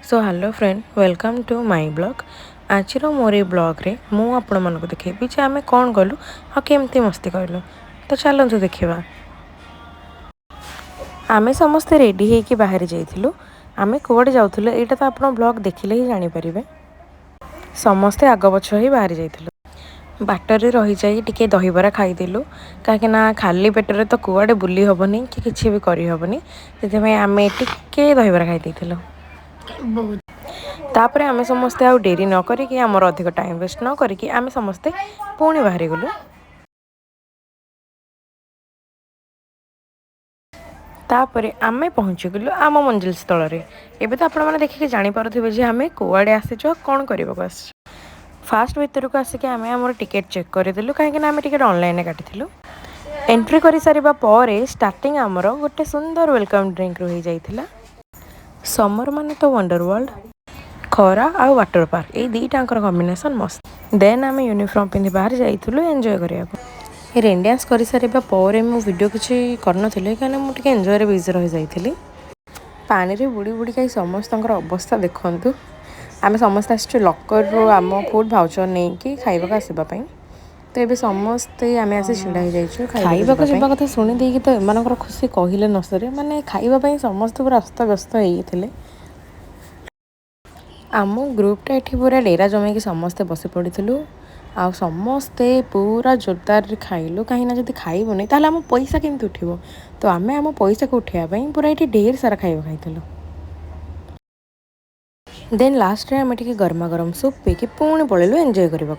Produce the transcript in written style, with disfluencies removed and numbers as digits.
So hello friend welcome to my blog. आज मोर blog रे मु आपण मानक देखेबी जे आमे कौन गलु आ केमती मस्ती करलु। तो चलतु देखा। आमे समस्ते रेडी होइकी बाहर जाइथिलु। आमे कोड जाउथिलु एटा तो आपण ब्लॉग देखिले ही जानि परिबे। समस्ते आग पछ ही बाहर जाइथिलु। बाटर रही जाई टिके दहीबरा खाइदेलु काहे ना खाली पेटरे तो कुआडे बुली हबनी कि किछि भी करि हबनी। सेते में आमे टिके दहीबरा खाइ दैथिलु। तापर आमे समस्ते आउ डेरी न करिकी आमर अधिक टाइम वेस्ट न करिकी आमे समस्ते पुणी बाहरी गलु। तापर आमे पहुँची गलु आम मंजिल स्थल रे। एबे तो आपण माने देखिके जानि पारुथिबे जे आमे कोआडे आसीचो कोन करबो बस। फास्ट भीतर को आसिके आमे हमर टिकट चेक करदेलु काहे ना आमे टिकट ऑनलाइन काटिथिलु। एंट्री करि सारिबा परे स्टार्टिंग आमर गोटे सुंदर वेलकम ड्रिंक रही जाइथिला। समर माने तो वंडर वर्ल्ड खरा आ वाटर पार्क ये दीटांकर कॉम्बिनेशन मस्त। देन आम यूनिफॉर्म पिंधि बाहर जाइलु एंजॉय करिया। रेन डांस कर सारा पर वीडियो किसी करनी कहीं मुझे एंजॉय रे बिजी रही जाइली। पानी रे बुड़ी बुड़ी कहीं समस्त अवस्था देखु। आम समस्त आसचु लकर रू आम फुड भाउचर नहीं कि खाइबा आसवाई। तो ये समस्ते आम आसी छिड़ा हो जाइए खाइबा जावा कथा शुणी देकी तो एम खुशी कहले न सरे। माने खाइबा समस्त पूरा अस्त व्यस्त होते। आम ग्रुपटा ये पूरा डेरा जमेकी समस्ते बसी पड़ू आ समस्ते पूरा जोरदार खाइलु कहीं जब खाइबुनी ताहले आम पैसा केमती उठिबो। तो आमे आम पैसा को उठाइबा पूरा ये ढेर सारा खाइबा खाइलु। देन लास्ट रे आम गरमा गरम सूप पीकी पुणी पलैलु एंजॉय करबा।